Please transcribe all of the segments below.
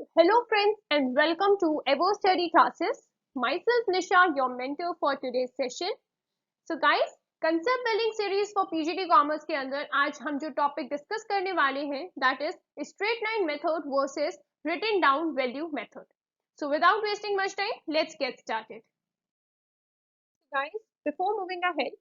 Hello friends and welcome to Evo Study Classes. Myself Nisha, your mentor for today's session. So guys, concept building series for PGT Commerce के अंदर आज हम जो topic discuss करने वाले हैं that is straight line method versus written down value method. So without wasting much time, let's get started. Guys, before moving ahead,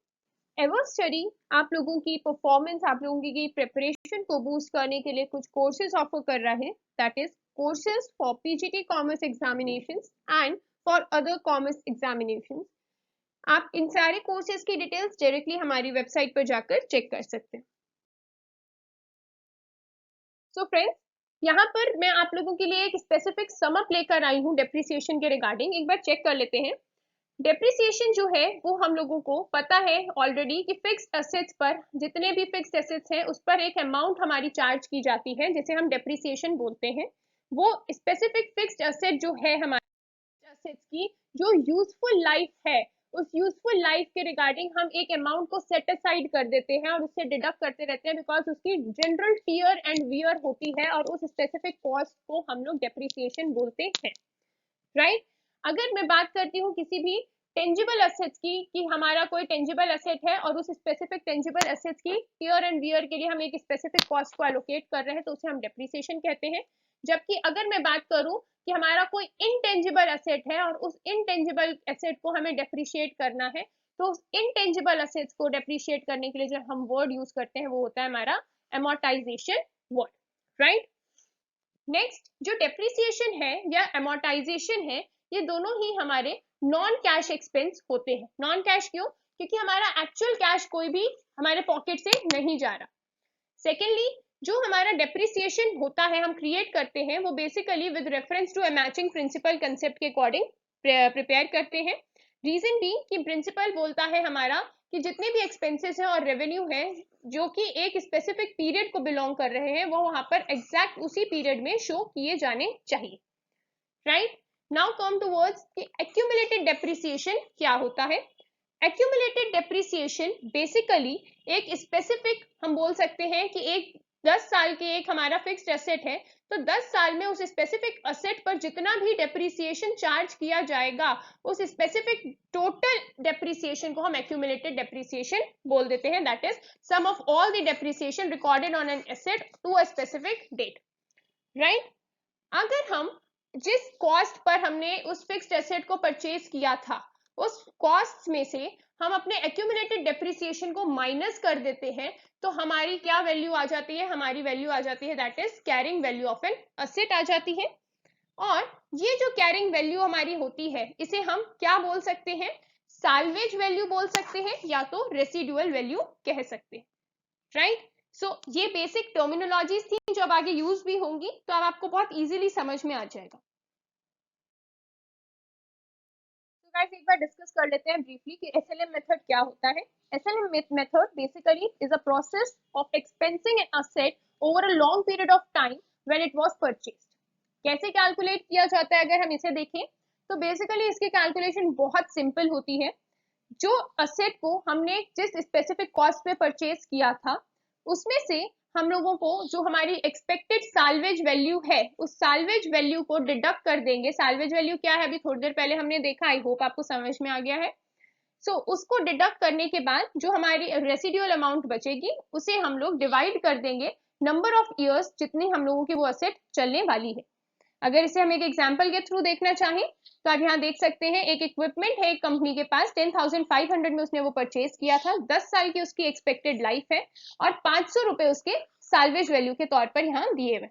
ever study आप लोगों की परफॉर्मेंस, आप लोगों की प्रिपरेशन को बूस्ट करने के लिए कुछ कोर्सेज ऑफर कर रहा है, that is courses for PGT commerce examinations and for other commerce examinations. आप इन सारे कोर्सेज की डिटेल्स डायरेक्टली हमारी वेबसाइट पर जाकर चेक कर सकते हैं। सो फ्रेंड्स, यहाँ पर मैं आप लोगों के लिए एक स्पेसिफिक समअप लेकर आई हूँ डेप्रिसिएशन के रिगार्डिंग। एक बार चेक कर लेते हैं। डेप्रिसिएशन जो है वो हम लोगों को पता है ऑलरेडी कि फिक्स्ड एसेट्स पर जितने भी फिक्स्ड एसेट्स हैं उस पर एक अमाउंट हमारी चार्ज की जाती है जिसे हम डेप्रिसिएशन बोलते हैं। वो स्पेसिफिक फिक्स्ड एसेट जो है हमारे एसेट्स की जो यूजफुल लाइफ है, उस यूजफुल लाइफ के रिगार्डिंग हम एक अमाउंट को सेट असाइड कर देते हैं और उससे डिडक्ट करते रहते हैं बिकॉज उसकी जनरल टीयर एंड वियर होती है और उस स्पेसिफिक कॉस्ट को हम लोग डेप्रिसिएशन बोलते हैं, राइट। अगर मैं बात करती हूँ किसी भी टेंजिबल एसेट्स की कि हमारा कोई टेंजिबल एसेट है और उस स्पेसिफिक टेंजिबल एसेट्स की टियर एंड वियर के लिए हम एक स्पेसिफिक कॉस्ट को एलोकेट कर रहे हैं तो उसे हम डेप्रिसिएशन कहते हैं। जबकि अगर मैं बात करूं कि हमारा कोई इनटेंजिबल एसेट है और उस इनटेंजिबल एसेट को हमें डेप्रिशिएट करना है तो उस इनटेंजिबल एसेट्स को डेप्रिशिएट करने के लिए जो हम वर्ड यूज करते हैं वो होता है हमारा एमोर्टाइजेशन वर्ड, राइट। नेक्स्ट, जो डेप्रिसिएशन है या एमोर्टाइजेशन है, ये दोनों ही हमारे नॉन कैश एक्सपेंस होते हैं। नॉन कैश क्यों? क्योंकि हमारा एक्चुअल कैश कोई भी हमारे पॉकेट से नहीं जा रहा। सेकेंडली, जो हमारा डेप्रिसिएशन होता है हम क्रिएट करते हैं वो basically with reference to a matching principle concept के अकॉर्डिंग प्रिपेयर करते हैं। रीजन भी कि प्रिंसिपल बोलता है हमारा कि जितने भी एक्सपेंसेस हैं और रेवेन्यू है जो कि एक स्पेसिफिक पीरियड को बिलोंग कर रहे हैं वो वहां पर एग्जैक्ट उसी पीरियड में शो किए जाने चाहिए, राइट। नाउ कम टुवर्ड्स कि एक्यूमुलेटेड डेप्रिसिएशन क्या होता है। एक्यूमुलेटेड डेप्रिसिएशन बेसिकली एक स्पेसिफिक हम बोल सकते हैं कि एक 10 साल के एक हमारा फिक्स्ड एसेट है तो 10 साल में उस स्पेसिफिक एसेट पर जितना भी डेप्रिसिएशन चार्ज किया जाएगा उस स्पेसिफिक टोटल डेप्रिसिएशन को हम एक्यूमुलेटेड डेप्रिसिएशन बोल देते हैं, that is sum of all the depreciation recorded on an asset to a specific date, right. अगर हम जिस कॉस्ट पर हमने उस फिक्स्ड एसेट को परचेज किया था उस कॉस्ट में से हम अपने एक्यूमुलेटेड डेप्रिसिएशन को माइनस कर देते हैं तो हमारी क्या वैल्यू आ जाती है? हमारी वैल्यू आ जाती है that is carrying value of an asset आ जाती है। और ये जो कैरिंग वैल्यू हमारी होती है इसे हम क्या बोल सकते हैं? साल्वेज वैल्यू बोल सकते हैं या तो रेसिडुअल वैल्यू कह सकते हैं, राइट। सो ये बेसिक टर्मिनोलॉजीज थी जो अब आगे यूज भी होंगी तो अब आपको बहुत इजीली समझ में आ जाएगा। तो गाइस एक बार डिस्कस कर लेते हैं ब्रीफली कि एसएलएम मेथड क्या होता है। SLM method basically is a process of expensing an asset over a long period of time when it was purchased. कैसे कैलकुलेट किया जाता है अगर हम इसे देखें तो बेसिकली इसकी कैलकुलेशन बहुत सिंपल होती है। जो असेट को हमने जिस स्पेसिफिक कॉस्ट पे परचेज किया था उसमें से हम लोगों को जो हमारी एक्सपेक्टेड साल्वेज वैल्यू है उस साल्वेज वैल्यू को डिडक्ट कर देंगे। साल्वेज वैल्यू क्या है अभी थोड़ी देर पहले हमने देखा, आई होप आपको समझ में आ गया है। सो उसको डिडक्ट करने के बाद जो हमारी रेसिडुअल अमाउंट बचेगी उसे हम लोग डिवाइड कर देंगे नंबर ऑफ ईयर्स जितनी हम लोगों की वो असेट चलने वाली है। अगर इसे हम एक एग्जांपल के थ्रू देखना चाहें तो आप यहाँ देख सकते हैं एक इक्विपमेंट है एक कंपनी के पास 10,500 में उसने वो परचेज किया था, 10 साल की उसकी एक्सपेक्टेड लाइफ है और 500 रुपए उसके साल्वेज वैल्यू के तौर पर यहाँ दिए हुए।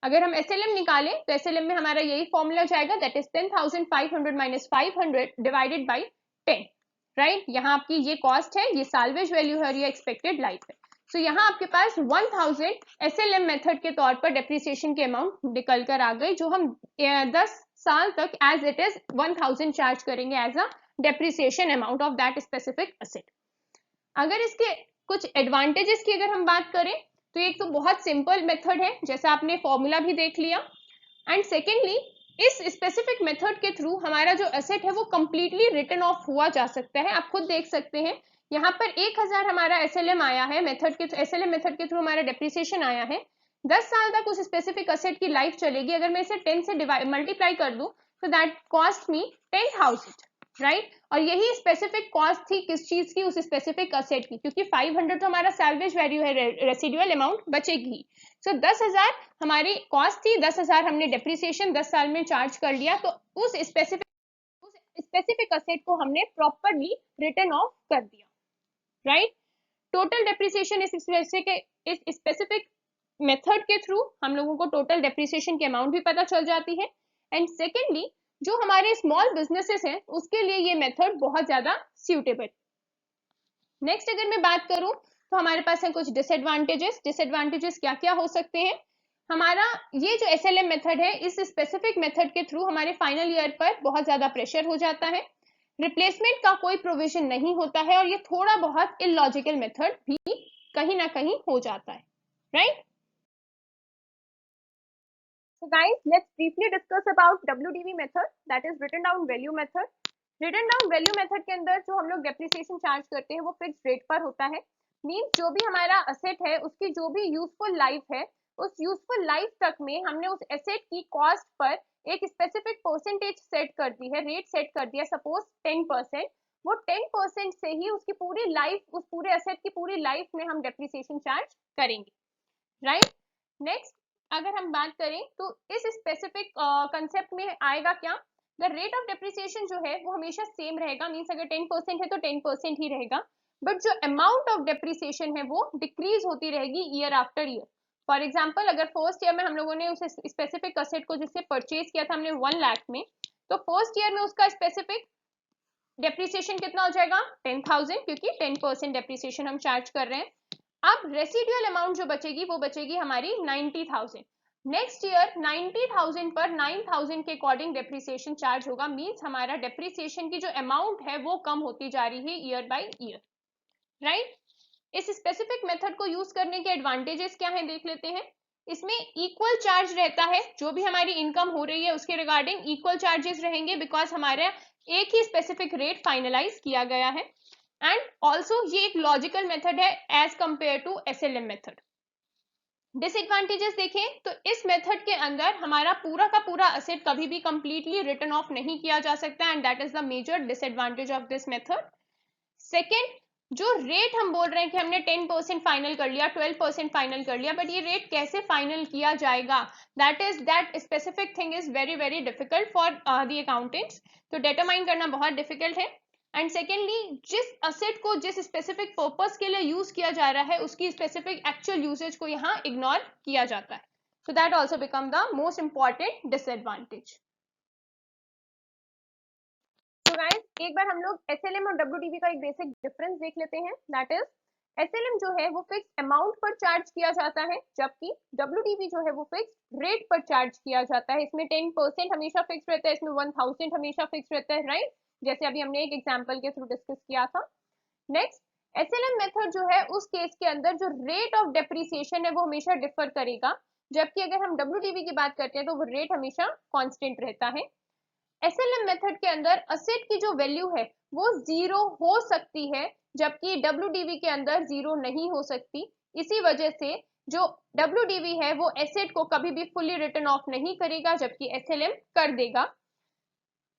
अगर हम एसएलएम निकालें तो एसएलएम में हमारा यही फॉर्मूला जाएगा that is 10,500 minus 500 divided by 10, right. यहाँ आपकी ये कॉस्ट है, ये साल्वेज वैल्यू है और ये एक्सपेक्टेड लाइफ है। सो यहाँ आपके पास 1000 एसएलएम मेथड के तौर पर डेप्रिसिएशन की अमाउंट निकल कर आ गई जो हम 10 साल तक एज इट इज 1000 चार्ज करेंगे as a depreciation amount of that specific asset. अगर इसके कुछ एडवांटेजेस की अगर हम बात करें तो एक तो बहुत सिंपल मेथड है जैसा आपने फॉर्मूला भी देख लिया, एंड सेकेंडली इस स्पेसिफिक मेथड के थ्रू हमारा जो एसेट है वो कंप्लीटली रिटर्न ऑफ हुआ जा सकता है। आप खुद देख सकते हैं यहाँ पर 1000 हमारा एसएलएम आया है मेथड के एसएलएम मेथड के थ्रू हमारा डेप्रिसिएशन आया है, 10 साल तक उस स्पेसिफिक असेट की लाइफ चलेगी। अगर मैं इसे 10 से मल्टीप्लाई कर दूं तो दैट कॉस्ट मी 10,000, राइट। और यही स्पेसिफिक कॉस्ट थी किस चीज की, उस स्पेसिफिक असेट की, क्योंकि 500 तो हमारा सैल्वेज वैल्यू है, रेसिडुअल अमाउंट बचेगी। सो 10,000 हमारी कॉस्ट थी, 10,000 हमने डेप्रिसिएशन 10 साल में चार्ज कर लिया, तो उस स्पेसिफिक असेट को हमने प्रॉपरली रिटर्न ऑफ कर दिया, राइट। टोटल डेप्रिसिएशन इस स्पेसिफिक मेथड के थ्रू हम लोगों को टोटल डेप्रिसिएशन की अमाउंट भी पता चल जाती है। एंड सेकेंडली जो हमारे स्मॉल बिजनेसेस हैं उसके लिए ये मेथड बहुत ज्यादा सूटेबल। नेक्स्ट अगर मैं बात करूं तो हमारे पास है कुछ डिसएडवांटेजेस क्या क्या हो सकते हैं। हमारा ये जो एसएलएम मेथड है, इस स्पेसिफिक मेथड के थ्रू हमारे फाइनल ईयर पर बहुत ज्यादा प्रेशर हो जाता है, रिप्लेसमेंट का कोई प्रोविजन नहीं होता है, और ये थोड़ा बहुत इलॉजिकल मेथड भी कहीं ना कहीं हो जाता है, right. So guys, let's briefly discuss about WDV method, that is written down value method. Written down value method के अंदर जो हम लोग डेप्रिसिएशन चार्ज करते हैं वो फिक्स रेट पर होता है। मींस जो भी हमारा असेट है उसकी जो भी यूजफुल लाइफ है, उस यूजफुल लाइफ तक में हमने उस एसेट की कॉस्ट पर एक स्पेसिफिक परसेंटेज सेट कर दी है, रेट सेट कर दिया, सपोज 10%। वो 10% से ही उसकी पूरी लाइफ, उस पूरे एसेट की पूरी लाइफ में हम डेप्रिसिएशन चार्ज करेंगे, राइट। नेक्स्ट अगर हम बात करें तो इस स्पेसिफिक कंसेप्ट में आएगा क्या, द रेट ऑफ डेप्रिसिएशन जो है वो हमेशा सेम रहेगा। मींस अगर 10% है तो 10% ही रहेगा, बट जो अमाउंट ऑफ डेप्रिसिएशन है वो डिक्रीज होती रहेगी year after year. For example अगर फर्स्ट ईयर में हम लोगों ने उस स्पेसिफिक असेट को जिससे परचेज किया था हमने 1 लाख में, तो फर्स्ट ईयर में उसका स्पेसिफिक डेप्रिसिएशन कितना हो जाएगा 10,000, क्योंकि 10% डेप्रिसिएशन हम चार्ज कर रहे हैं। अब रेसिडुअल अमाउंट जो बचेगी वो बचेगी हमारी 90,000। नेक्स्ट ईयर 90,000 पर 9,000 के अकॉर्डिंग डेप्रिसिएशन चार्ज होगा। मींस हमारा डेप्रिसिएशन की जो अमाउंट है वो कम होती जा रही है ईयर बाय ईयर, राइट। इस स्पेसिफिक मेथड को यूज करने के एडवांटेजेस क्या है देख लेते हैं। इसमें इक्वल चार्ज रहता है, जो भी हमारी इनकम हो रही है उसके रिगार्डिंग इक्वल चार्जेस रहेंगे, बिकॉज हमारा एक ही स्पेसिफिक रेट फाइनलाइज किया गया है। एंड ऑल्सो ये एक लॉजिकल मेथड है as compare to SLM method. Disadvantages देखें तो इस मेथड के अंदर हमारा पूरा का पूरा असेट कभी भी कंप्लीटली रिटर्न ऑफ नहीं किया जा सकता, and that is the major disadvantage of this method. Second, जो रेट हम बोल रहे हैं कि हमने 10% फाइनल कर लिया, 12% फाइनल कर लिया, बट ये रेट कैसे फाइनल किया जाएगा, that specific thing is very very difficult for the accountants, तो डिटरमाइन करना बहुत डिफिकल्ट है। एंड सेकेंडली जिस असेट को जिस स्पेसिफिक पर्पस के लिए यूज किया जा रहा है उसकी स्पेसिफिक एक्चुअल यूसेज को यहाँ इग्नोर किया जाता है, so that also become the most important disadvantage. तो गाइस एक बार हम लोग एसएलएम और डब्ल्यूडीवी का एक बेसिक डिफरेंस देख लेते हैं। दैट इज एसएलएम जो है वो फिक्स अमाउंट पर चार्ज किया जाता है, जबकि डब्ल्यूडीवी जो है वो फिक्स रेट पर चार्ज किया जाता है। इसमें 10% हमेशा फिक्स रहता है, इसमें 1000 हमेशा फिक्स रहता है, राइट, जैसे अभी हमने एक एग्जाम्पल के थ्रू डिस्कस किया था। नेक्स्ट एसएलएम मेथड जो है उस केस के अंदर जो रेट ऑफ डेप्रिसिएशन है वो हमेशा डिफर करेगा, जबकि अगर हम डब्ल्यूडीवी की बात करते हैं तो वो रेट हमेशा कांस्टेंट रहता है। एसएलएम मेथड के अंदर असेट की जो वैल्यू है वो जीरो हो सकती है, जबकि डब्ल्यूडीवी के अंदर जीरो नहीं हो सकती। इसी वजह से जो डब्ल्यूडीवी है वो एसेट को कभी भी फुली रिटर्न ऑफ नहीं करेगा, जबकि एसएलएम कर देगा।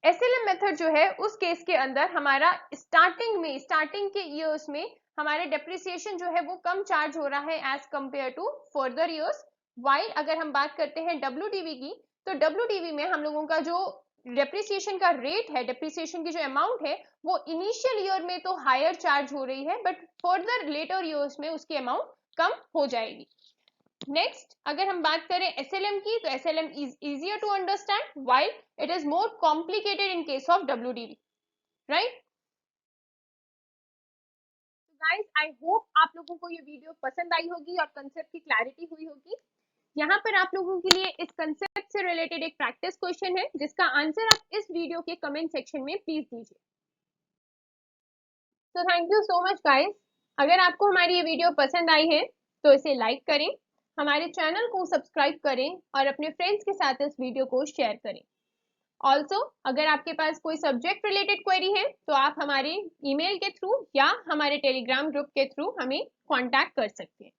एसएलएम मेथड जो है उस केस के अंदर हमारा स्टार्टिंग के ईयर्स में हमारे डेप्रिसिएशन जो है वो कम चार्ज हो रहा है as compare to further years. While अगर हम बात करते हैं डब्ल्यूडीवी की, तो डब्ल्यूडीवी में हम लोगों का जो डेप्रिसिएशन का रेट है, डेप्रिसिएशन की जो अमाउंट है वो इनिशियल ईयर में तो हायर चार्ज हो रही है, बट फर्दर लेटर ईयर्स में उसकी अमाउंट कम हो जाएगी। नेक्स्ट अगर हम बात करें एसएलएम की, तो SLM is easier to understand while it is more complicated in case of WDV, right. Guys I hope आप लोगों को ये वीडियो पसंद आई होगी और कंसेप्ट की क्लैरिटी हुई होगी। यहाँ पर आप लोगों के लिए इस कंसेप्ट से रिलेटेड एक प्रैक्टिस क्वेश्चन है जिसका आंसर आप इस वीडियो के कमेंट सेक्शन में प्लीज दीजिए। तो thank you so much guys. अगर आपको हमारी ये वीडियो पसंद आई है तो इसे लाइक करें, हमारे चैनल को सब्सक्राइब करें और अपने फ्रेंड्स के साथ इस वीडियो को शेयर करें। ऑल्सो अगर आपके पास कोई सब्जेक्ट रिलेटेड क्वेरी है तो आप हमारे ईमेल के थ्रू या हमारे टेलीग्राम ग्रुप के थ्रू हमें कांटेक्ट कर सकते हैं।